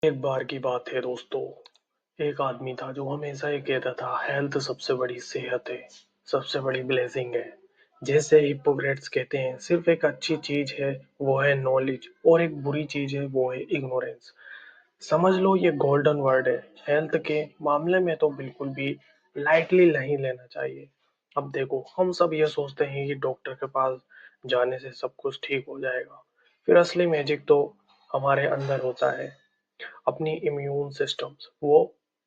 एक बार की बात है दोस्तों। एक आदमी था जो हमेशा ये कहता था हेल्थ सबसे बड़ी सेहत है, सबसे बड़ी ब्लेसिंग है। जैसे हिप्पोक्रेट्स कहते हैं सिर्फ एक अच्छी चीज है वो है नॉलेज और एक बुरी चीज है वो है इग्नोरेंस। समझ लो ये गोल्डन वर्ड है। हेल्थ के मामले में तो बिल्कुल भी लाइटली नहीं लेना चाहिए। अब देखो हम सब ये सोचते हैं कि डॉक्टर के पास जाने से सब कुछ ठीक हो जाएगा। फिर असली मैजिक तो हमारे अंदर होता है। अपनी इम्यून सिस्टम्स वो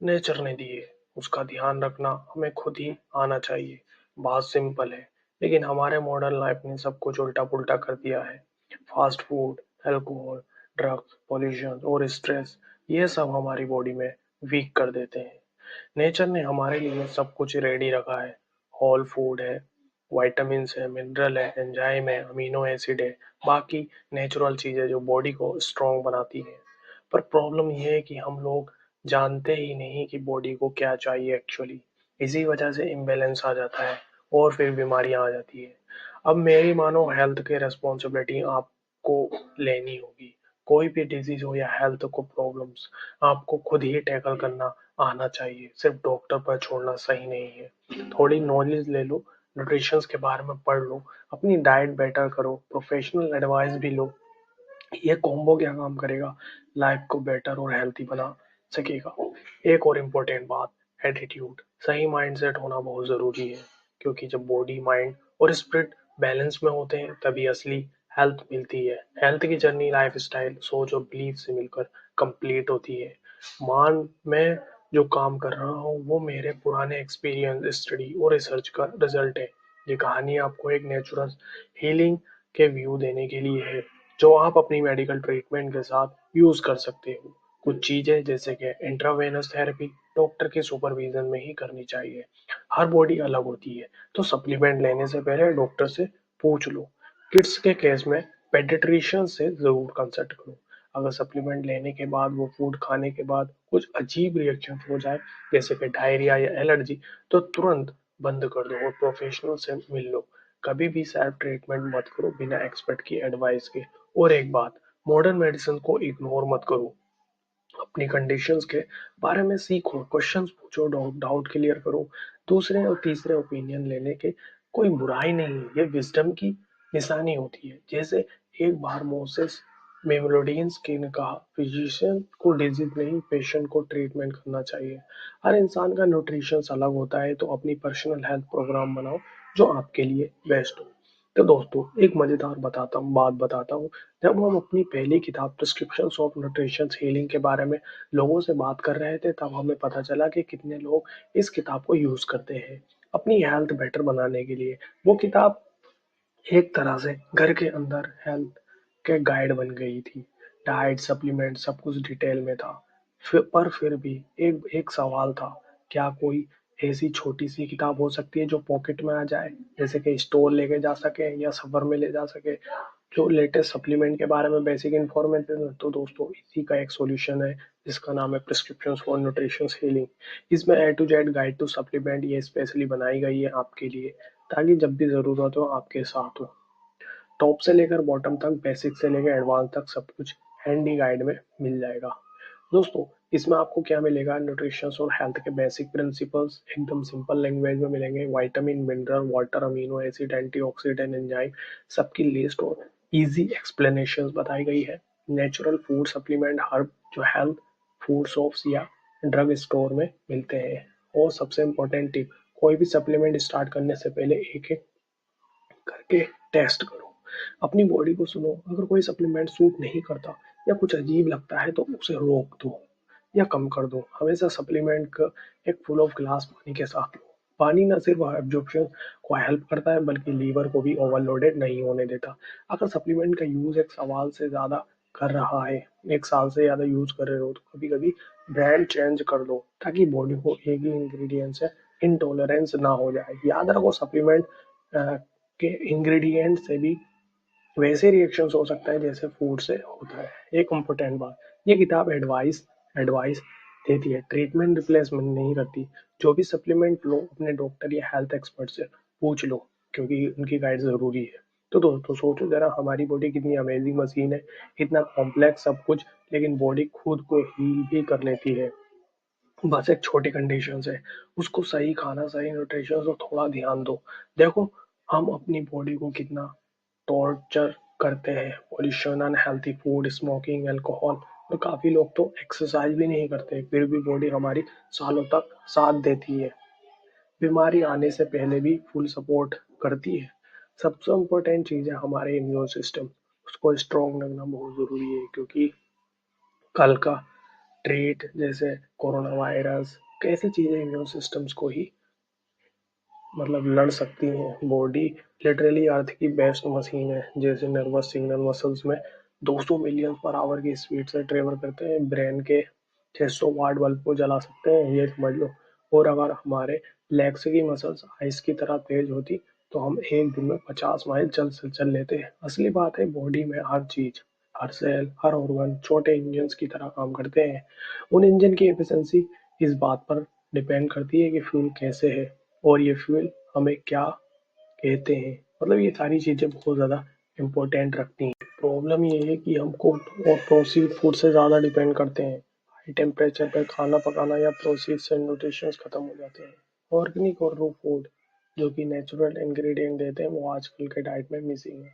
नेचर ने दी है, उसका ध्यान रखना हमें खुद ही आना चाहिए। बात सिंपल है, लेकिन हमारे मॉडर्न लाइफ ने सब कुछ उल्टा पुल्टा कर दिया है। Fast food, alcohol, drugs, pollution और स्ट्रेस, ये सब हमारी बॉडी में वीक कर देते हैं। नेचर ने हमारे लिए सब कुछ रेडी रखा है। होल फूड है, विटामिन्स है, मिनरल है, एंजाइम है, अमीनो एसिड है, बाकी नेचुरल चीजें जो बॉडी को स्ट्रांग बनाती है। पर प्रॉब्लम ये है कि हम लोग जानते ही नहीं कि बॉडी को क्या चाहिए एक्चुअली। इसी वजह से इम्बैलेंस आ जाता है और फिर बीमारियां आ जाती है। अब मेरी मानो हेल्थ की रिस्पॉन्सिबिलिटी आपको लेनी होगी। कोई भी डिजीज हो या हेल्थ को प्रॉब्लम्स, आपको खुद ही टैकल करना आना चाहिए। सिर्फ डॉक्टर पर छोड़ना सही नहीं है। थोड़ी नॉलेज ले लो, न्यूट्रिशन के बारे में पढ़ लो, अपनी डाइट बेटर करो, प्रोफेशनल एडवाइस भी लो। ये कॉम्बो क्या काम करेगा, लाइफ को बेटर और हेल्थी बना सकेगा। एक और इम्पोर्टेंट बात, एटीट्यूड। सही माइंडसेट होना बहुत जरूरी है, क्योंकि जब बॉडी, माइंड और स्पिरिट बैलेंस में होते हैं तभी असली हेल्थ मिलती है। हेल्थ की जर्नी लाइफ स्टाइल, सोच और बिलीफ से मिलकर कंप्लीट होती है। मान मैं जो काम कर रहा हूँ वो मेरे पुराने एक्सपीरियंस, स्टडी और रिसर्च का रिजल्ट है। ये कहानी आपको एक नेचुरल हीलिंग के व्यू देने के लिए है, जो आप अपनी मेडिकल ट्रीटमेंट के साथ यूज कर सकते हो। कुछ चीजें जैसे कि इंट्रावेनस थेरेपी डॉक्टर के सुपरविजन में ही करनी चाहिए। हर बॉडी अलग होती है, तो सप्लीमेंट लेने से पहले डॉक्टर से पूछ लो। किड्स के केस में पेडिट्रिशियन से जरूर कंसल्ट करो। अगर सप्लीमेंट लेने के बाद वो फूड खाने के बाद कुछ अजीब रिएक्शन हो जाए, जैसे कि डायरिया या एलर्जी, तो तुरंत बंद कर दो और प्रोफेशनल से मिल लो। कभी भी सेल्फ ट्रीटमेंट मत करो बिना एक्सपर्ट की एडवाइस के। और एक बात, मॉडर्न मेडिसिन को इग्नोर मत करो। अपनी कंडीशंस के बारे में सीखो, क्वेश्चंस पूछो, डाउट क्लियर करो। दूसरे और तीसरे ओपिनियन लेने के कोई बुराई नहीं है, ये विजडम की निशानी होती है। जैसे एक बार मोसेस मेमोलोडियंस के ने कहा, फिजिशियन को डिजीज नहीं, पेशेंट को ट्रीटमेंट करना चाहिए। हर इंसान का न्यूट्रिशन अलग होता है, तो अपनी पर्सनल हेल्थ प्रोग्राम बनाओ जो आपके लिए बेस्ट हो। तो दोस्तों एक मजेदार बात बताता हूँ। जब हम अपनी पहली किताब प्रिस्क्रिप्शन ऑफ न्यूट्रिशन हीलिंग के बारे में लोगों से बात कर रहे थे, तब हमें पता चला कि कितने लोग इस किताब को यूज करते हैं अपनी हेल्थ बेटर बनाने के लिए। वो किताब एक तरह से घर के अंदर हेल्थ के गाइड बन गई थी। डाइट, सप्लीमेंट सब कुछ डिटेल में था। फिर भी एक एक सवाल था, क्या कोई ऐसी छोटी सी किताब हो सकती है जो पॉकेट में आ जाए, जैसे कि स्टोर लेके जा सके या सफर में ले जा सके, जो लेटेस्ट सप्लीमेंट के बारे में बेसिक इन्फॉर्मेशन है। तो दोस्तों इसी का एक सॉल्यूशन है, जिसका नाम है प्रिस्क्रिप्शन फॉर न्यूट्रिशन हीलिंग। इसमें A to Z guide to supplement ये स्पेशली बनाई गई है आपके लिए, ताकि जब भी जरूरत हो आपके साथ हो। टॉप से लेकर बॉटम तक, बेसिक से लेकर एडवांस तक सब कुछ हैंडी गाइड में मिल जाएगा। दोस्तों इसमें आपको क्या मिलेगा, न्यूट्रिशन और हेल्थ के बेसिक प्रिंसिपल्स एकदम सिंपल लैंग्वेज में मिलेंगे। Vitamin, mineral, water, amino acid, antioxidant, enzyme, सबकी लिस्ट और इजी एक्सप्लेनेशन बताई गई है। नेचुरल फूड सप्लीमेंट, हर्ब जो हेल्थ फूड शॉप्स या ड्रग स्टोर में मिलते हैं। और सबसे इम्पोर्टेंट टिप, कोई भी सप्लीमेंट स्टार्ट करने से पहले एक एक करके टेस्ट करो। अपनी बॉडी को सुनो, अगर कोई सप्लीमेंट सूट नहीं करता या कुछ अजीब लगता है तो उसे रोक दो या कम कर दो। हमेशा सप्लीमेंट का एक फुल ऑफ ग्लास पानी के साथ लो। पानी न सिर्फ एब्जॉर्प्शन को हेल्प करता है, बल्कि लीवर को भी ओवरलोडेड नहीं होने देता। अगर सप्लीमेंट का यूज एक सवाल से ज्यादा कर रहा है, एक साल से ज्यादा यूज कर रहे हो, तो कभी कभी ब्रांड चेंज कर दो, ताकि बॉडी को एक ही इंग्रेडिएंट से इंटॉलरेंस ना हो जाए। याद रखो, सप्लीमेंट के इंग्रेडिएंट से भी वैसे रिएक्शंस हो सकता है जैसे फूड से होता है। एक इम्पोर्टेंट बात, ये किताब एडवाइस एडवाइस देती है, ट्रीटमेंट रिप्लेसमेंट नहीं करती। जो भी सप्लीमेंट लो अपने डॉक्टर या हेल्थ एक्सपर्ट से पूछ लो, क्योंकि उनकी गाइड जरूरी है। तो दोस्तों सोचो जरा, हमारी बॉडी कितनी अमेजिंग मशीन है, इतना कॉम्प्लेक्स सब कुछ, लेकिन बॉडी खुद को हील भी कर लेती है। बस एक छोटी कंडीशन है, उसको सही खाना, सही न्यूट्रिशन और थोड़ा ध्यान दो। देखो, हम अपनी बॉडी को कितना टॉर्चर करते हैं, pollution, unhealthy food, smoking, alcohol, और काफी लोग तो एक्सरसाइज भी नहीं करते, फिर भी बॉडी हमारी सालों तक साथ देती है, बीमारी आने से पहले भी फुल सपोर्ट करती है। सबसे इम्पोर्टेंट चीज है हमारे इम्यून सिस्टम, उसको स्ट्रॉन्ग रखना बहुत जरूरी है, क्योंकि कल का ट्रीट जैसे कोरोना वायरस, कैसी चीजें इम्यून सिस्टम्स को ही मतलब लड़ सकती हैं। बॉडी लिटरली अर्थ की बेस्ट मशीन है, जैसे नर्वस सिग्नल मसल्स में 200 मिलियन पर आवर की स्पीड से ट्रेवल करते हैं, ब्रेन के 600 वाट बल्ब को जला सकते हैं, ये समझ लो। और अगर हमारे लेग्स की मसल्स आइस की तरह तेज होती तो हम एक दिन में 50 माइल चल लेते हैं। असली बात है, बॉडी में हर चीज, हर सेल, हर ऑर्गन छोटे इंजन की तरह काम करते हैं। उन इंजन की एफिशिएंसी इस बात पर डिपेंड करती है कि फ्यूल कैसे है और ये फ्यूल हमें क्या कहते हैं। मतलब ये सारी चीजें बहुत ज्यादा इम्पोर्टेंट रखती हैं। प्रॉब्लम ये है कि हम कुक्ड और प्रोसीड फूड से ज्यादा डिपेंड करते हैं। हाई टेम्परेचर पर खाना पकाना या प्रोसीड से न्यूट्रिशन खत्म हो जाते हैं। ऑर्गेनिक और रो फूड जो कि नेचुरल इंग्रेडिएंट देते हैं, वो आजकल के डाइट में मिसिंग है।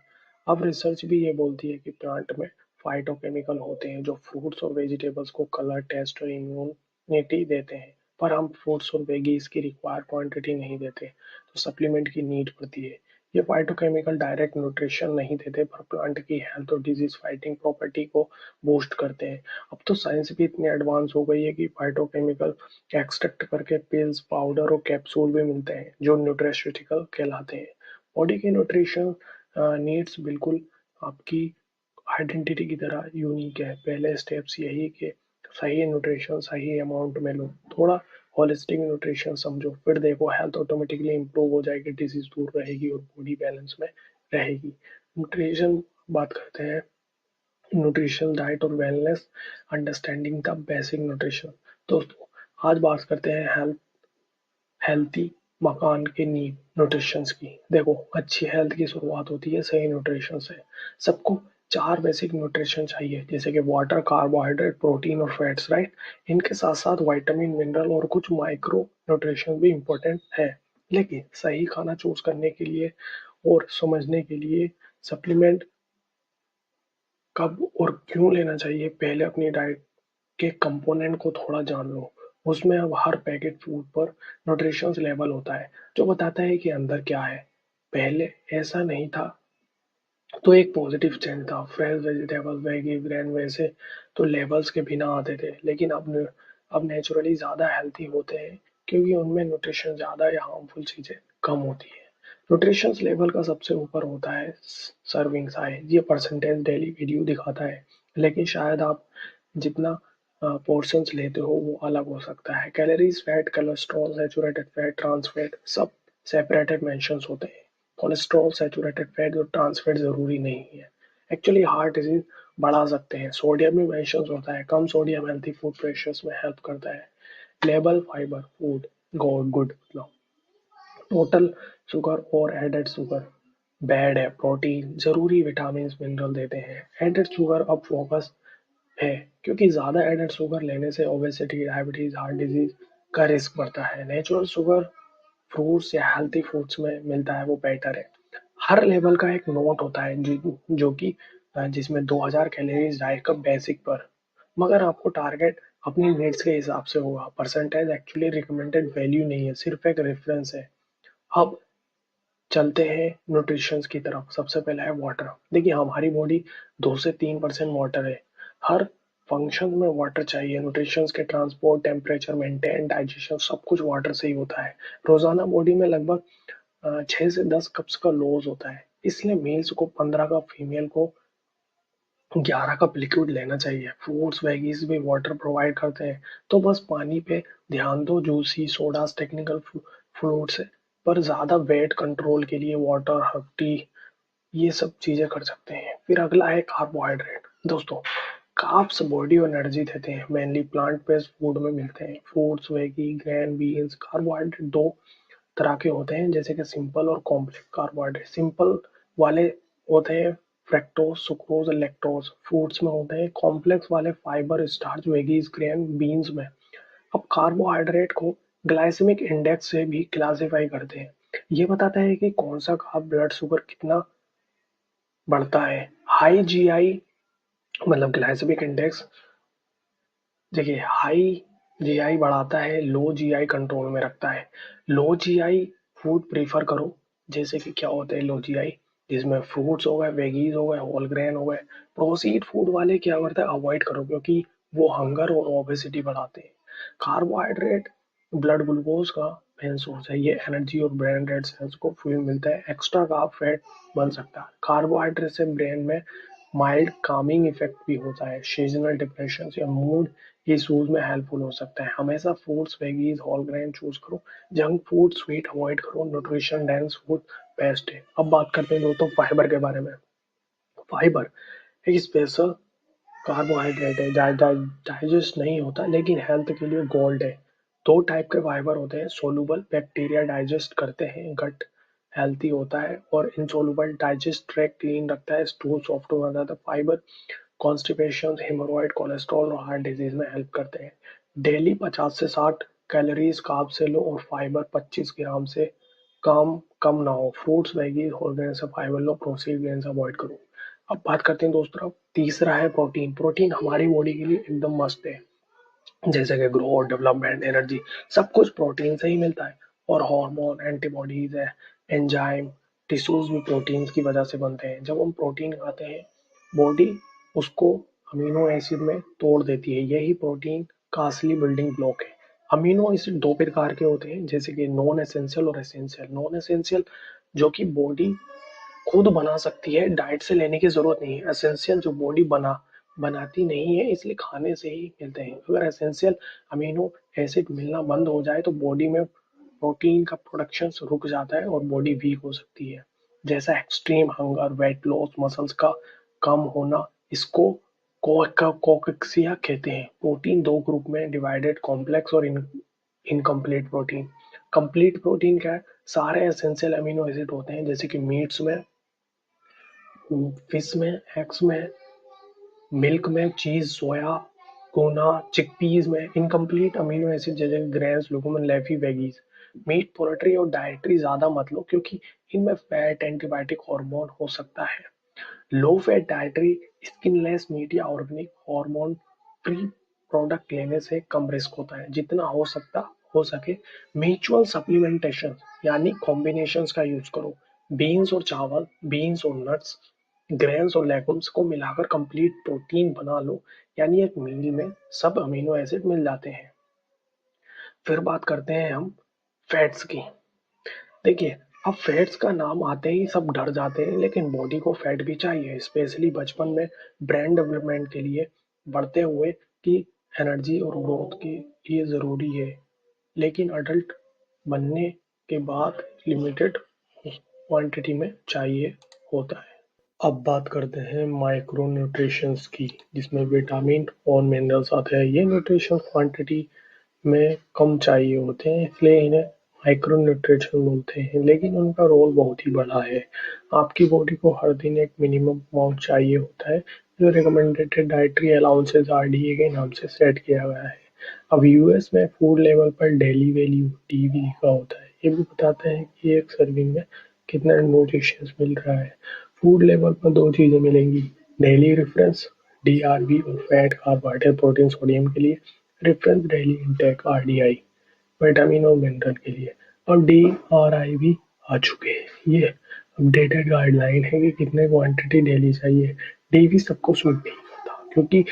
अब रिसर्च भी ये बोलती है कि प्लांट में फाइटोकेमिकल होते हैं जो फ्रूट्स और वेजिटेबल्स को कलर, टेस्ट और इम्यूनिटी देते हैं, पर हम फ्रूट्स और वेजीज की रिक्वायर्ड क्वांटिटी नहीं देते, तो सप्लीमेंट की नीड पड़ती है। ये फाइटोकेमिकल डायरेक्ट न्यूट्रिशन नहीं देते, पर प्लांट की हेल्थ और डिजीज फाइटिंग प्रॉपर्टी को बूस्ट करते हैं। अब तो साइंस भी इतनी एडवांस हो गई है कि फाइटोकेमिकल एक्सट्रैक्ट करके पिल्स, पाउडर और कैप्सूल भी मिलते हैं जो न्यूट्रेस्यूटिकल कहलाते हैं। बॉडी के न्यूट्रिशन नीड्स बिल्कुल आपकी आइडेंटिटी की तरह यूनिक है। पहले स्टेप्स यही कि सही न्यूट्रिशन सही अमाउंट में लो, थोड़ा होलिस्टिक न्यूट्रिशन समझो, फिर देखो हेल्थ ऑटोमेटिकली इंप्रूव हो जाएगी, डिजीज दूर रहेगी और बॉडी बैलेंस में रहेगी। न्यूट्रिशन बात करते हैं, न्यूट्रिशन, डाइट और wellness, understanding the basic nutrition. दोस्तों आज बात करते हैं हेल्थी मकान के नींव न्यूट्रिशन की। देखो, अच्छी हेल्थ की शुरुआत होती है सही न्यूट्रिशन से। सबको 4 बेसिक न्यूट्रिशन चाहिए, जैसे कि वाटर, कार्बोहाइड्रेट, प्रोटीन और फैट्स, राइट। इनके साथ साथ विटामिन, मिनरल और कुछ माइक्रो न्यूट्रिशन भी इम्पोर्टेंट है। लेकिन सही खाना चूज करने के लिए और समझने के लिए सप्लीमेंट कब और क्यों लेना चाहिए, पहले अपनी डाइट के कंपोनेंट को थोड़ा जान लो। उसमें अब हर पैकेट फूड पर न्यूट्रिशन लेवल होता है जो बताता है कि अंदर क्या है। पहले ऐसा नहीं था, तो एक पॉजिटिव चेंज था, फ्रेश वेजिटेबल, वेगी, ग्रेन वैसे तो लेबल्स के बिना आते थे, लेकिन अब नेचुरली ज्यादा हेल्थी होते हैं, क्योंकि उनमें न्यूट्रिशन ज्यादा या हार्मफुल चीजें कम होती है। न्यूट्रिशन लेवल का सबसे ऊपर होता है सर्विंग साइज, ये परसेंटेज डेली वीडियो दिखाता है, लेकिन शायद आप जितना पोर्शंस लेते हो वो अलग हो सकता है। Calories, fat, cholesterol, saturated fat, trans fat, सब सेपरेटेड मेंशंस होते हैं। कोलेस्ट्रॉल, सैचुरेटेड फैट और ट्रांस फैट जरूरी नहीं है, एक्चुअली हार्ट डिजीज बढ़ा सकते हैं। सोडियम भी मेंशन होता है, कम सोडियम हेल्थी फूड प्रेशर्स में हेल्प करता है। Label fibre food good good, मतलब टोटल शुगर और एडेड शुगर बैड है। प्रोटीन जरूरी, विटामिन, मिनरल देते हैं। एडेड शुगर अब फोकस है, क्योंकि ज्यादा एडेड शुगर लेने से ओबेसिटी, डायबिटीज, हार्ट डिजीज का रिस्क बढ़ता है। नेचुरल शुगर फ्रूट्स या हेल्थी फूड्स में मिलता है, वो बेटर है। हर लेवल का एक नोट होता है जो कि जिसमें 2000 कैलोरीज डाइट का बेसिक पर, मगर आपको टारगेट अपनी नीड्स के हिसाब से होगा। परसेंटेज एक्चुअली रिकमेंडेड वैल्यू नहीं है, सिर्फ एक रेफरेंस है। अब चलते हैं न्यूट्रिशन की तरफ। सबसे पहला है वाटर। देखिए, हमारी बॉडी 2 से 3% वाटर है, हर फंक्शन में वाटर चाहिए। न्यूट्रिशन के ट्रांसपोर्ट, टेम्परेचर मेंटेन, डाइजेशन सब कुछ वाटर से ही होता है। रोजाना बॉडी में लगभग 6 से 10 कप्स का लॉस होता है, इसलिए मेल्स को 15 कप, फीमेल को 11 कप लिक्विड लेना चाहिए। फ्रूट्स, वेजीज भी वाटर प्रोवाइड करते हैं, तो बस पानी पे ध्यान दो। जूसी, सोडास, टेक्निकल फ्रूट्स है, पर ज्यादा वेट कंट्रोल के लिए वाटर, हर्ब टी, ये सब चीजें कर सकते हैं। फिर अगला है कार्बोहाइड्रेट। दोस्तों, कार्ब्स बॉडी को एनर्जी देते हैं, मेनली प्लांट बेस्ड फूड में मिलते हैं। फ्रूट्स, वेगी, ग्रेन, बीन्स। कार्बोहाइड्रेट दो तरह के होते हैं, जैसे कि सिंपल और कॉम्प्लेक्स कार्बोहाइड्रेट। सिंपल वाले होते हैं फ्रैक्टोज, सुक्रोज, लैक्टोज। फ्रूट्स में होते हैं कॉम्प्लेक्स वाले fibre, starch, veggies, grain, beans में। अब कार्बोहाइड्रेट को ग्लाइसेमिक इंडेक्स से भी क्लासिफाई करते हैं। ये बताता है कि कौन सा कार्ब ब्लड शुगर कितना बढ़ता है। हाई जीआई मतलब ग्लाइसेमिक इंडेक्स, देखिए हाई जीआई बढ़ाता है, लो जीआई कंट्रोल में रखता है। लो जीआई फूड प्रीफर करो, जैसे कि क्या होते हैं लो जीआई, जिसमें फ्रूट्स हो गए, वेजीज हो गए, होल ग्रेन हो गए। प्रोसीड फूड वाले क्या करते हैं, अवॉइड करो, क्योंकि वो हंगर और ओबेसिटी बढ़ाते हैं। कार्बोहाइड्रेट ब्लड ग्लूकोज का मेन सोर्स है, ये एनर्जी और ब्रेन रेड सेल्स को फ्यूल मिलता है। एक्स्ट्रा कार्ब फैट बन सकता है। कार्बोहाइड्रेट से ब्रेन में माइल्ड कामिंग इफेक्ट भी होता है। सीजनल डिप्रेशन या मूड इश्यूज में हेल्पफुल हो सकता है। हमेशा fruits, veggies, whole grain choose करो। जंक फूड, स्वीट अवॉइड करो। न्यूट्रिशन डेंस फूड बेस्ट है। अब बात करते हैं दोस्तों फाइबर के बारे में। फाइबर एक स्पेशल कार्बोहाइड्रेट है, डाइजेस्ट नहीं होता लेकिन हेल्थ के लिए गोल्ड है। दो टाइप के फाइबर होते हैं, सोलूबल बैक्टीरिया डाइजेस्ट करते हैं, गट हेल्थी होता है, और इनसोलूबल डाइजेस्ट ट्रैक क्लीन रखता है, स्टूल सॉफ्ट हो जाता है। फाइबर कॉन्स्टिपेशन, हेमोरॉइड, कोलेस्ट्रॉल और हार्ट डिजीज में हेल्प करते हैं। डेली 50 से 60 कैलोरीज कार्ब से लो और फाइबर 25 ग्राम से कम कम ना हो। फ्रूट्स, वेजीज, होल ग्रेन से फाइबर लो, प्रोसेस्ड ग्रेन से अवॉइड करो। अब बात करते हैं दोस्तों, अब तीसरा है प्रोटीन। प्रोटीन हमारी बॉडी के लिए एकदम मस्त है, जैसे कि ग्रोथ, डेवलपमेंट, एनर्जी, सब कुछ प्रोटीन से ही मिलता है। और हार्मोन, एंटीबॉडीज है, एंजाइम, टिश्यूज भी प्रोटीन की वजह से बनते हैं। जब हम प्रोटीन खाते हैं, बॉडी उसको अमीनो एसिड में तोड़ देती है। यही प्रोटीन का असली बिल्डिंग ब्लॉक है। अमीनो एसिड दो प्रकार के होते हैं, जैसे कि नॉन एसेंशियल और एसेंशियल। नॉन एसेंशियल जो कि बॉडी खुद बना सकती है, डाइट से लेने की जरूरत नहीं है। एसेंशियल जो बॉडी बनाती नहीं है, इसलिए खाने से ही मिलते हैं। अगर एसेंशियल अमीनो एसिड मिलना बंद हो जाए तो बॉडी में प्रोटीन का प्रोडक्शन रुक जाता है और बॉडी वीक हो सकती है। जैसा extreme hunger, weight loss, muscles का कम होना, इसको कोकेक्सिया कहते हैं। प्रोटीन दो ग्रुप में डिवाइडेड, कॉम्प्लेक्स और इनकम्प्लीट प्रोटीन। कंप्लीट प्रोटीन क्या है, सारे एसेंशियल अमीनो एसिड होते हैं, जैसे कि मीट्स में, फिश में, एग्स में, मिल्क में, चीज, सोया, टूना, चिकपीस में। इनकम्प्लीट अमीनो एसिड जैसे ग्रेन्स, लुकुमिन, लेफी, वेगीज। मीट, पोल्ट्री और डायट्री ज्यादा मत लो, क्योंकि इनमें फैट, एंटीबायोटिक, हार्मोन हो सकता है। Low fat dietary, skinless meat या ऑर्गेनिक हार्मोन फ्री प्रोडक्ट लेने से कम रिस्क होता है। जितना हो सके म्यूचुअल सप्लीमेंटेशन यानी कॉम्बिनेशन का यूज करो। बीन्स और चावल, बीन्स और नट्स, ग्रेन्स और लेगुम्स को मिलाकर कंप्लीट प्रोटीन बना लो, यानी एक मील में सब अमीनो एसिड मिल जाते हैं। फिर बात करते हैं हम फैट्स की। देखिए, अब फैट्स का नाम आते ही सब डर जाते हैं, लेकिन बॉडी को फैट भी चाहिए, स्पेशली बचपन में ब्रेन डेवलपमेंट के लिए, बढ़ते हुए की एनर्जी और ग्रोथ के लिए जरूरी है। लेकिन अडल्ट बनने के बाद लिमिटेड क्वांटिटी में चाहिए होता है। अब बात करते हैं माइक्रो न्यूट्रिशंस की, जिसमें विटामिन और मिनरल्स आते हैं। ये न्यूट्रिशन क्वांटिटी में कम चाहिए होते हैं, इसलिए इन्हें माइक्रो न्यूट्रिशन बोलते हैं, लेकिन उनका रोल बहुत ही बड़ा है। आपकी बॉडी को हर दिन एक मिनिमम अमाउंट चाहिए होता है, जो रिकमेंडेड डाइटरी अलाउंसेस आरडीए के नाम से सेट किया गया है। अब यूएस में फूड लेवल पर डेली वैल्यू डीवी लिखा होता है, ये भी बताता है कि एक सर्विंग में कितना न्यूट्रिशन मिल रहा है। फूड लेवल पर दो चीजें मिलेंगी, डेली रेफरेंस डीआरबी और फैट, कार्बोहाइड्रेट, प्रोटीन, सोडियम के लिए, reference daily intake RDI, vitamin और मिनरल के लिए। और डीआरआई भी आ चुके हैं, ये अपडेटेड गाइडलाइन है कि कितने क्वांटिटी डेली चाहिए। डीवी सबको सूट नहीं करता, क्योंकि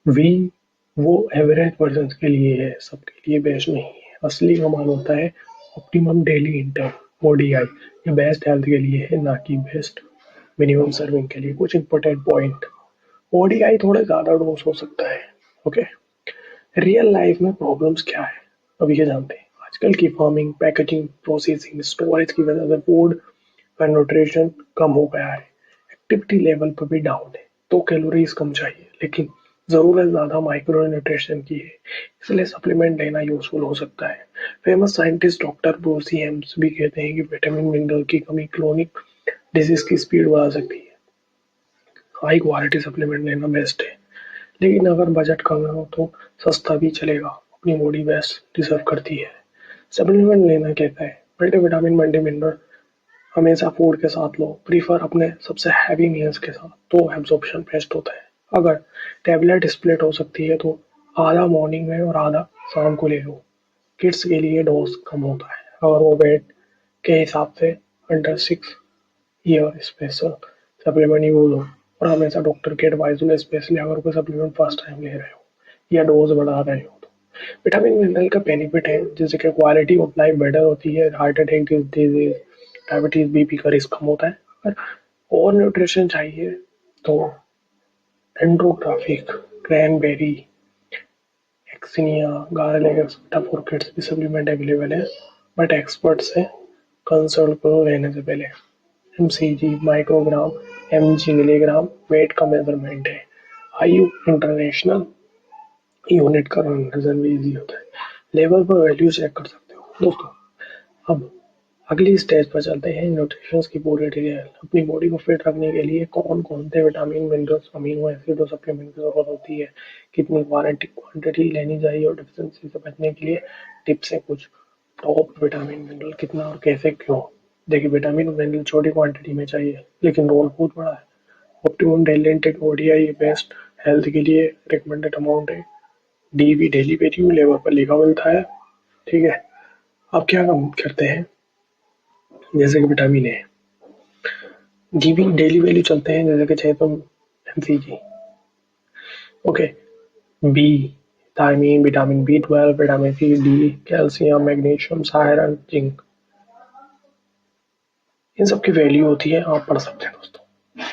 वी वो एवरेज पर्सन के लिए है, सबके लिए बेस्ट नहीं है। असली कमाल होता है ऑप्टिमम डेली इंटेक ओडीआई, ये बेस्ट हेल्थ के लिए है, ना कि बेस्ट मिनिमम सर्विंग के लिए। कुछ इंपॉर्टेंट पॉइंट, ओडीआई थोड़े ज्यादा डोज हो सकता है। ओके, रियल लाइफ में प्रॉब्लम्स क्या है, अभी ये जानते हैं। आजकल की फार्मिंग, पैकेजिंग, प्रोसेसिंग, स्टोरेज की वजह से फूड का न्यूट्रिशन कम हो गया है। एक्टिविटी लेवल पर भी डाउन है, तो कैलोरीज कम चाहिए, लेकिन जरूरत ज्यादा माइक्रो न्यूट्रिशन की है, इसलिए सप्लीमेंट लेना यूजफुल हो सकता है। फेमस साइंटिस्ट डॉक्टर ब्रूसी हेम्स भी कहते हैं कि विटामिन मिनरल की कमी क्रोनिक डिजीज की स्पीड बढ़ा सकती है। हाई क्वालिटी सप्लीमेंट लेना बेस्ट है, लेकिन अगर बजट कम हो तो सस्ता भी चलेगा। अपनी बॉडी बेस्ट डिजर्व करती है। सप्लीमेंट लेना कहता है मल्टीविटामिन मल्टी मिनरल हमेशा फूड के साथ लो, प्रीफर अपने सबसे हैवी मील्स के साथ, तो एब्जॉर्प्शन बेस्ट होता है। अगर टेबलेट स्प्लिट हो सकती है तो आधा मॉर्निंग में और आधा शाम को ले लो। किड्स के लिए डोज कम होता है अगर वो वेट के हिसाब से under 6 year special supplement use हो, और हमेशा डॉक्टर की एडवाइस लो, स्पेशली अगर कोई सप्लीमेंट फर्स्ट टाइम ले रहे हो या डोज बढ़ा रहे हो तो। विटामिन मिनरल का बेनिफिट है जैसे कि क्वालिटी ऑफ लाइफ बेटर होती है, heart attack disease diabetes BP का रिस्क कम होता है। अगर और न्यूट्रिशन चाहिए तो एंड्रोग्राफिक क्रैनबेरी एक्सिनिया गार्लिक एक्सेट्रा फॉर किड्स भी सप्लीमेंट अवेलेबल है, बट एक्सपर्ट से कंसल्ट करो लेने से पहले। MCG microgram MG milligram weight का मेजरमेंट है। आयु इंटरनेशनल यूनिट का कन्वर्जन भी इजी होता है। लेवल पर वैल्यू चेक कर सकते हो दोस्तों। अब अगली स्टेज पर चलते हैं न्यूट्रिशन की पूरी डिटेल। अपनी बॉडी को फिट रखने के लिए कौन कौन से विटामिन मिनरल्स अमीनो एसिड और सप्लीमेंट की जरूरत होती है, कितनी क्वांटिटी लेनी चाहिए और डिफिशिएंसी से बचने के लिए टिप्स हैं कुछ। टॉप विटामिन मिनरल कितना और कैसे क्यों। देखिए विटामिन मिनरल छोटी क्वांटिटी में चाहिए लेकिन रोल बहुत बड़ा है। Optimum daily intake ODI best health के लिए रिकमेंडेड अमाउंट है। डी भी डेली वैल्यू लेवल पर लिखा मिलता है। ठीक है, अब क्या काम करते हैं, जैसे कि विटामिन ए जी भी डेली वैल्यू चलते हैं जैसे कि 600 mcg। Okay, B thiamine vitamin B12 vitamin C D calcium magnesium iron zinc, इन सब की वैल्यू होती है, आप पढ़ सकते हैं दोस्तों।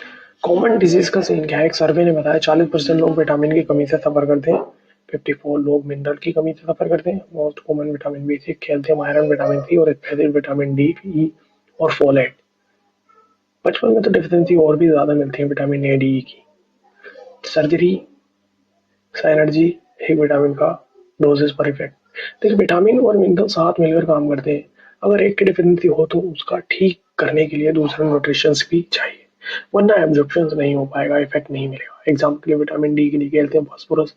कॉमन डिजीज का सीन क्या है, एक सर्वे ने बताया 40% लोग विटामिन की कमी से सफर करते हैं, 54 लोग मिनरल की कमी से सफर करते हैं। Most common vitamin B6 calcium iron vitamin C और स्पेशल विटामिन डी ई और फोलेट। बचपन में तो डिफिशिएंसी और भी ज्यादा मिलती है विटामिन ए डी की। सर्जरी एनर्जी एक विटामिन का डोजेस पर इफेक्ट। देखिए विटामिन और मिनरल साथ मिलकर काम करते हैं। अगर एक की डिफिशिएंसी हो तो उसका ठीक करने के लिए दूसरा न्यूट्रिशन भी चाहिए, वरना एब्जॉर्प्शन नहीं हो पाएगा, इफेक्ट नहीं मिलेगा। एग्जाम्पल के लिए विटामिन डी के लिए कैल्शियम फास्फोरस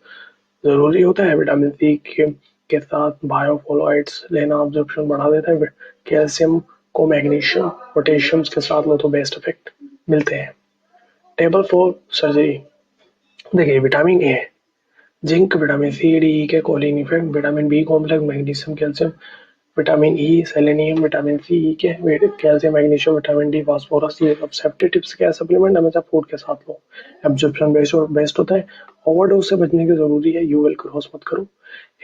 जरूरी होता है। विटामिन सी के साथ बायोफोलाइट्स लेना एब्जॉर्प्शन बढ़ा देता है। कैल्शियम को मैग्नीशियम पोटेशियम के साथ लो तो बेस्ट इफेक्ट मिलते हैं। टेबल फॉर सर्जरी, देखिए vitamin A zinc vitamin C D E K choline effect, vitamin B complex magnesium calcium vitamin E selenium vitamin C E K calcium magnesium vitamin D phosphorus, ये सब safety tips क्या supplement हमेशा food के साथ लो, absorption best होता है। Overdose से बचने की जरूरी है, यूएल क्रॉस मत करो।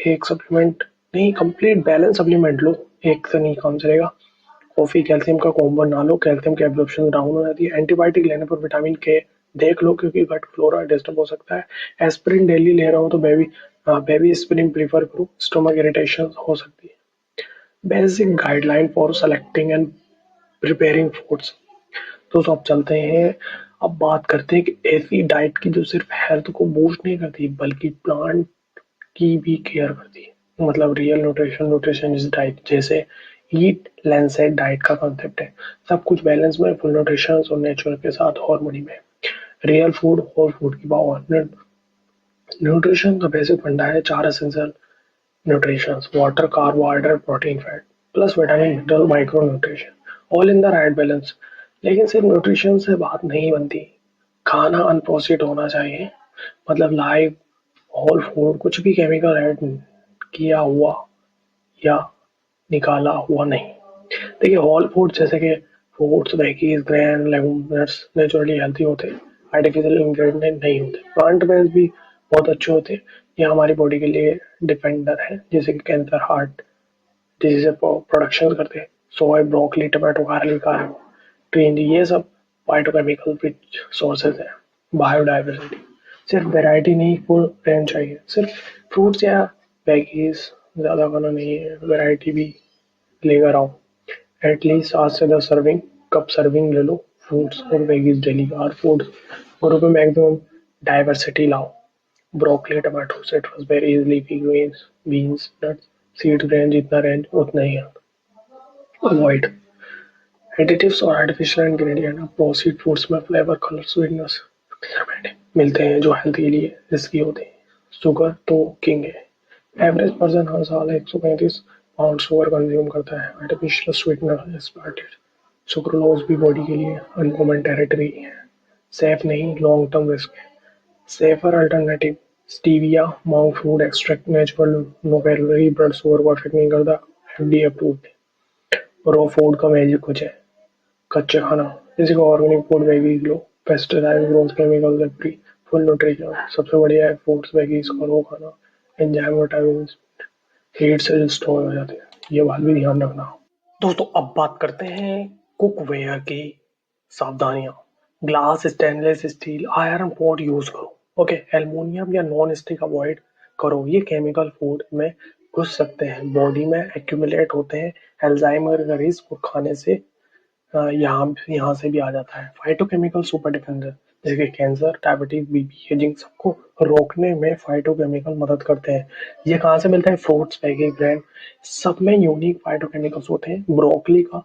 एक सप्लीमेंट नहीं, कंप्लीट बैलेंस सप्लीमेंट लो, एक से नहीं काम चलेगा। कॉफी कैल्शियम का कॉम्बो ना लो, कैल्शियम की एब्जॉर्प्शन डाउन हो जाती है। एंटीबायोटिक लेने पर विटामिन के देख लो क्योंकि गट फ्लोरा डिस्टर्ब हो सकता है। एस्पिरिन डेली ले रहा हो तो बेबी एस्पिरिन प्रीफर करो, स्टोमक इरिटेशन हो सकती है। Basic guideline for selecting and preparing foods. तो अब चलते हैं, अब बात करते हैं कि ऐसी डाइट की जो सिर्फ हेल्थ को बूस्ट नहीं करती बल्कि प्लांट की भी केयर करती है। मतलब रियल न्यूट्रिशन इज डाइट, जैसे ईट लैंसेट डाइट का कॉन्सेप्ट है। सब कुछ बैलेंस में, फुल न्यूट्रिशन और नेचुरल के साथ हार्मनी में। रियल फूड होल फूड की पावर। न्यूट्रिशन का बेसिक फंडा है 4 essential nutrition, water carbohydrate protein fat plus vitamin mineral micro nutrition all in the right balance. लेकिन सिर्फ न्यूट्रिशन से बात नहीं बनती, खाना अनप्रोसेस्ड होना चाहिए। मतलब लाइव होल फूड, कुछ भी केमिकल ऐड किया हुआ या निकाला हुआ नहीं। देखिए होल फूड जैसे कि fruits veggies grain legumes naturally healthy होते हैं, आर्टिफिशियल इंग्रेडिएंट नहीं होते। प्लांट बेस्ड भी बहुत अच्छे होते हैं, ये हमारी बॉडी के लिए डिफेंडर है, जैसे कि कैंसर हार्ट डिजीज प्रोडक्शन करते हैं। सोया ब्रोकली टमाटो गार्लिक ट्रेन, ये सब फाइटोकेमिकल रिच सोर्सेज है। बायोडाइवर्सिटी, सिर्फ वैरायटी नहीं फुल रेंज चाहिए। सिर्फ फ्रूट्स या वेजीज ज्यादा खाना नहीं है, वैरायटी भी लेकर आओ। एटलीस्ट 8 से 10 सर्विंग, कप सर्विंग ले लो फ्रूट्स और वेजीज डेली। हर फूड ग्रुप में मैक्सिमम डाइवर्सिटी लाओ। Broccoli tomato citrus berries leafy greens beans nuts seed range, जितना रेंज उतना ही है। अवॉइड एडिटिव्स और आर्टिफिशियल इंग्रेडिएंट, प्रोसेस्ड फूड्स में फ्लेवर कलर स्वीटनेस मिलते हैं जो हेल्थ के लिए रिस्की होते हैं। शुगर तो किंग है। एवरेज पर्सन हर साल 135 पाउंड शुगर कंज्यूम करता है। आर्टिफिशियल स्वीटनर एक्सपर्टेड सुक्रोलोज भी बॉडी के लिए अनकॉमन टेरिटरी है। सेफ नहीं, लॉन्ग टर्म रिस्क है। Safer alternative stevia monk fruit extract natural, no calorie, blood sugar को अफेक्ट नहीं करता, एफडीए अप्रूव्ड है। रॉ फूड का मैजिक कुछ है। कच्चे खाना जैसे कि ऑर्गेनिक फूड, वेजीज लो, पेस्टिसाइड, ग्रोथ केमिकल से फ्री, फुल न्यूट्रिशन। सबसे बढ़िया है फ्रूट्स, वेजीज का रो खाना। एंजाइम विटामिन हीट से स्टोर हो जाते हैं, ये बात भी ध्यान रखना। दोस्तों अब बात करते हैं कुकवेयर की सावधानियां। Glass, stainless steel, iron pot use करो। ओके, एल्युमिनियम या नॉन स्टिक अवॉइड करो, ये केमिकल फूड में घुस सकते हैं, बॉडी में एक्यूमुलेट होते हैं। एल्जाइमर का रिस्क खाने से यहाँ यहाँ से भी आ जाता है। फाइटोकेमिकल सुपर डिफेंडर जैसे कि कैंसर, डायबिटीज, बीपी, एजिंग सबको रोकने में फाइटोकेमिकल मदद करते हैं। ये कहाँ से मिलता है? फ्रूट्स, वेजी, ग्रेन, सब में यूनिक फाइटोकेमिकल्स होते हैं। ब्रोकली का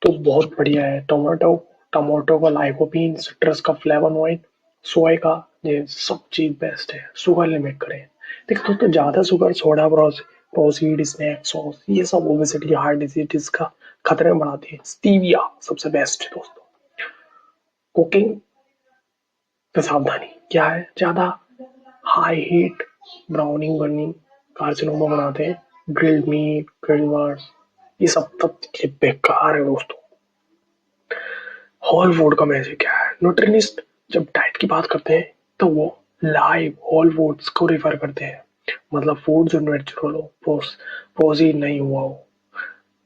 तो बहुत बढ़िया है। टोमेटो टमाटो का लाइकोपीन, सिट्रस का फ्लेवोनोइड, सोया का, ये सब चीज बेस्ट है। शुगर लिमिट करें। देखो तो ज्यादा sugar, soda, processed, snack, sauce, ये सब ओबेसिटी, हार्ट डिजीज का खतरे में बढ़ाती है। स्टीविया सबसे बेस्ट है दोस्तों। कुकिंग में सावधानी क्या है? ज्यादा high heat, browning, burning carcinoma बनाते हैं। ग्रिल्ड मीट, ग्रिल्ड मांस, ये सब तब ये बेकार है दोस्तों। होल फूड का मैजिक क्या है? न्यूट्रिनिस्ट जब डाइट की बात करते हैं तो वो लाइव होल फूड्स को रिफर करते हैं, मतलब फूड जो नेचुरल हो, प्रोसीड नहीं हुआ हो,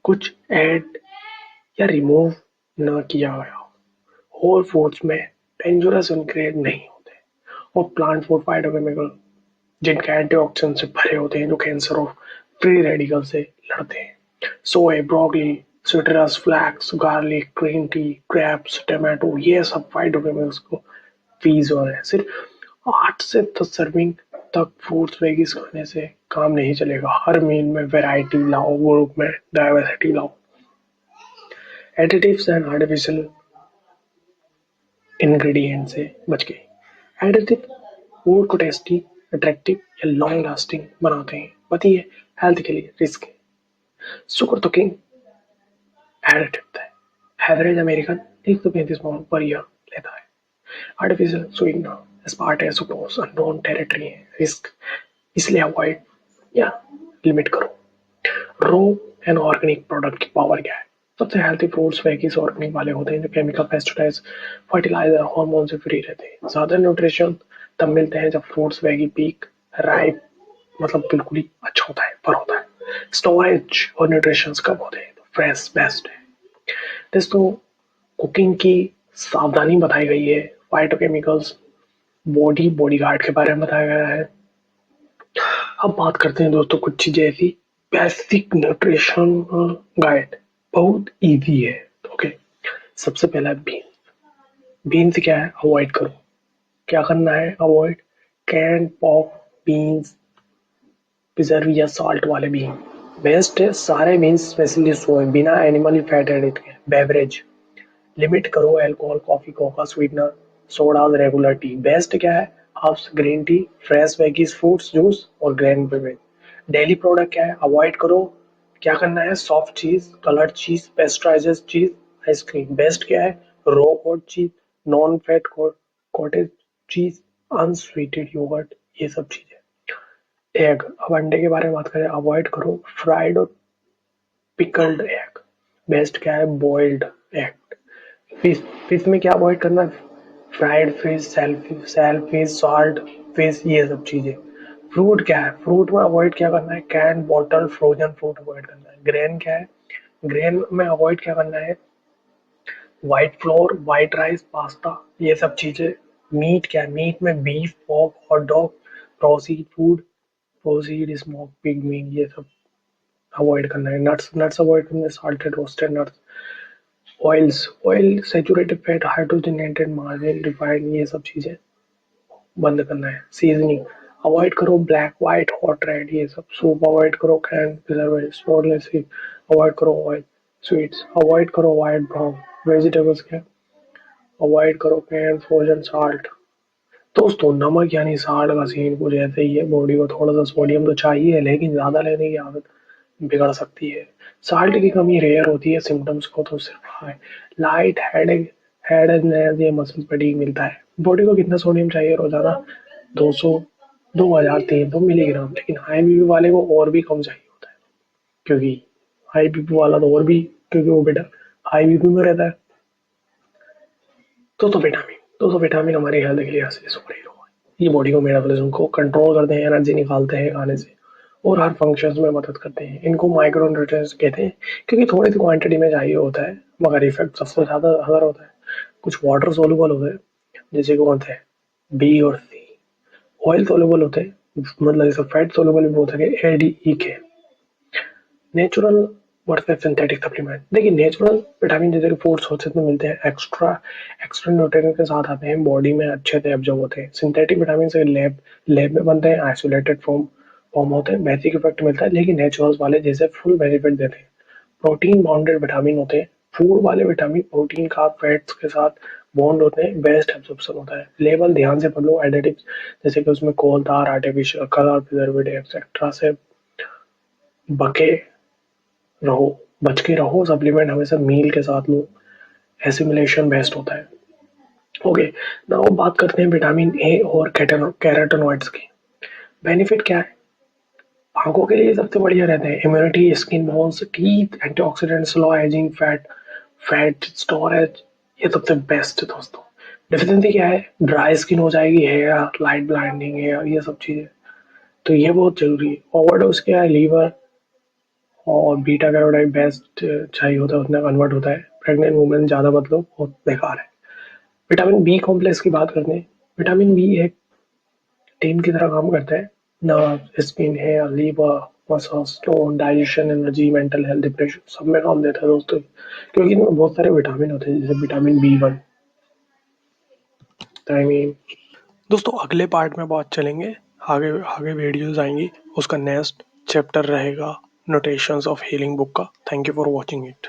कुछ ऐड या रिमूव न किया गया हो। होल फूड्स में डेंजरस इंग्रेडिएंट नहीं होते, और प्लांट फूड फाइटोकेमिकल जिनके एंटीऑक्सीडेंट से भरे होते हैं, जो कैंसर और फ्री रेडिकल से लड़ते हैं। Soy, broccoli, citrus, flax, garlic, green tea, grapes, tomato, ये सब फाइटोकेमिकल्स को फीस हो रहे हैं। सिर्फ 8 से 10 सर्विंग तक फ्रूट्स वेजीज खाने से काम नहीं चलेगा। हर मील में वैरायटी लाओ, ग्रुप में डाइवर्सिटी लाओ। एडिटिव्स एंड आर्टिफिशियल इंग्रेडिएंट से बच के। एडिटिव फूड को टेस्टी, अट्रैक्टिव या लॉन्ग लास्टिंग बनाते हैं, बताइए हेल्थ के लिए रिस्क है। शुगर तो किंग एडिटिव है। Average American 135 pound per year लेता है। Artificial sweetener, aspartate, sucrose, unknown territory है, रिस्क इसलिए अवॉइड या लिमिट करो। रो एंड ऑर्गेनिक प्रोडक्ट की पावर क्या है? सबसे हेल्थी फ्रूट्स वेजीज ऑर्गेनिक वाले होते हैं, जो केमिकल, पेस्टिसाइड्स, फर्टिलाइजर, हार्मोन से फ्री रहते हैं। ज्यादा न्यूट्रिशन तब मिलते हैं जब फ्रूट्स वेगी पीक राइप, मतलब बिल्कुल ही अच्छा होता है, पर होता है। स्टोरेज और न्यूट्रिशन कब होते हैं तो फ्रेश बेस्ट है। दोस्तों कुकिंग की सावधानी बताई गई है। फाइटोकेमिकल्स, बॉडी गार्ड के बारे में बताया गया है। अब बात करते हैं दोस्तों कुछ चीजें ऐसी, बेसिक न्यूट्रिशन गाइड, बहुत इजी है। ओके, सबसे पहला बीन्स। बीन्स क्या है? अवॉइड करो। क्या करना है? Avoid can pop beans, preserve या साल्ट वाले बीन। बेस्ट है सारे बीन्स, स्पेशली सोए, बिना एनिमल फैट एडिड के। बेवरेज लिमिट करो, alcohol, coffee, Coca, sweetener, soda, regular T. Best क्या है? Herbs, green tea, fresh veggies, fruits juice और ग्रेन बेवरेज। डेली प्रोडक्ट क्या है? अवॉइड करो। क्या करना है? सॉफ्ट चीज, कलर्ड चीज, पेस्टराइज्ड चीज, आइसक्रीम। बेस्ट क्या है? Ricotta cheese, non fat cottage cheese, unsweetened yoghurt, ये सब चीजें। एग, अब अंडे के बारे में बात करें, अवॉइड करो फ्राइड और पिकल्ड एग। बेस्ट क्या है? Boiled egg. फिश, फिश में क्या अवॉइड करना है? Fried fish, shell fish, salt fish, ये सब चीजें। फ्रूट क्या है? फ्रूट में अवॉइड क्या करना है? Can, bottle, frozen fruit avoid करना है। ग्रेन क्या है? ग्रेन में अवॉइड क्या करना है? White floor, white rice, pasta, ये सब चीजें। मीट क्या है? मीट में beef, pork, hot dog, proceed food, proceed smoke pig meet, ये सब अवॉइड करना है। नट्स, नट्स अवॉइड करना है, salted roasted nuts. Oils, oil, saturated fat, hydrogenated, margin, refined, ये सब चीजें बंद करना है। सीजनिंग अवॉइड करो, ब्लैक, व्हाइट, हॉट, रेड, ये सब। सूप अवॉइड करो, कैन प्रिजर्वेटिव, स्पॉटलेस अवॉइड करो, ऑयल, स्वीट्स अवॉइड करो, व्हाइट, ब्राउन। वेजिटेबल्स क्या? अवॉइड करो पेन फ्रोजन साल्ट। दोस्तों नमक यानी साल्ट का सीन कुछ ऐसे ही है, बॉडी को थोड़ा सा सोडियम तो चाहिए लेकिन ज्यादा लेने की आदत बिगड़ सकती है। साल्ट की कमी रेयर होती है, सिम्टम्स को तो सिर्फ लाइट हेड या मसल फटीग मिलता है। बॉडी को कितना सोडियम चाहिए रोजाना? 200 2300 मिलीग्राम, लेकिन हाई बीपी वाले को और भी कम चाहिए होता है। क्योंकि हाई बीपी वाला तो और भी, क्योंकि वो बेटा हाई बीपी में रहता है। विटामिन हमारी हेल्थ के लिए असली सुपर हीरो है। ये बॉडी को मेटाबॉलिज्म को कंट्रोल करते हैं, एनर्जी निकालते हैं खाने से और हर फंक्शंस में मदद करते हैं। इनको माइक्रो न्यूट्रिएंट्स कहते हैं क्योंकि थोड़ी सी क्वांटिटी में चाहिए होता है, मगर इफेक्ट सबसे ज्यादा अगर होता है। कुछ वाटर सोलुबल होते हैं, जैसे कि कौन थे? बी और सी। ऑयल सोलुबल होते हैं, मतलब जैसे फैट सोलुबल भी बोल सके, ए डी ई के। Natural versus synthetic supplement. देखिए नेचुरल विटामिन जैसे कि फूड सोर्सेज में मिलते हैं, एक्स्ट्रा एक्स्ट्रा न्यूट्रिएंट के साथ आते हैं, बॉडी में अच्छे से एब्जॉर्ब होते हैं। सिंथेटिक विटामिन से लैब में बनते हैं, आइसोलेटेड फॉर्म होते हैं, बेसिक इफेक्ट मिलता है, लेकिन नेचुरल्स वाले जैसे फुल बेनिफिट देते हैं। प्रोटीन बाउंडेड विटामिन होते हैं। फूड वाले विटामिन प्रोटीन का फैट्स के साथ बॉन्ड होते हैं, बेस्ट एब्जॉर्प्शन होता है। लेबल ध्यान से पढ़ लो, एडिटिव्स जैसे कि उसमें कोलतार, आर्टिफिशियल कलर, प्रिजर्वेटिव एक्सेट्रा से बके रहो बच के रहो। सप्लीमेंट हमेशा मील के साथ लो, एसिमिलेशन बेस्ट होता है। ओके, नाउ बात करते हैं विटामिन ए और कैरोटीनॉइड्स की। बेनिफिट क्या है? आंखों के लिए सबसे बढ़िया रहते हैं, immunity, skin, bones, teeth, antioxidant, slow ageing, fat storage, ये सबसे बेस्ट है दोस्तों। डिफिशियंसी क्या है? ड्राई स्किन हो जाएगी, हेयर, लाइट ब्लाइंडिंग हेयर, ये सब चीजें, तो ये बहुत जरूरी है। ओवरडोज क्या है? लीवर और बीटा कैरोटीन बेस्ट चाहिए होता है, उतना कन्वर्ट होता है। प्रेग्नेंट वुमेन ज्यादा मत लो, बहुत बेकार है। विटामिन बी कॉम्प्लेक्स की बात करते हैं। विटामिन बी एक टीम की तरह काम करता है। Nerve, skin, hair, liver, muscle, stone, digestion, energy, mental health, depression, सब में काम देता है दोस्तों, क्योंकि इनमें बहुत सारे विटामिन होते हैं, जैसे विटामिन बी 1। आई मीन दोस्तों अगले पार्ट में बात चलेंगे, आगे आगे वीडियोस आएंगी, उसका नेक्स्ट चैप्टर रहेगा नोटेशंस ऑफ हीलिंग बुक का। Thank you for watching it.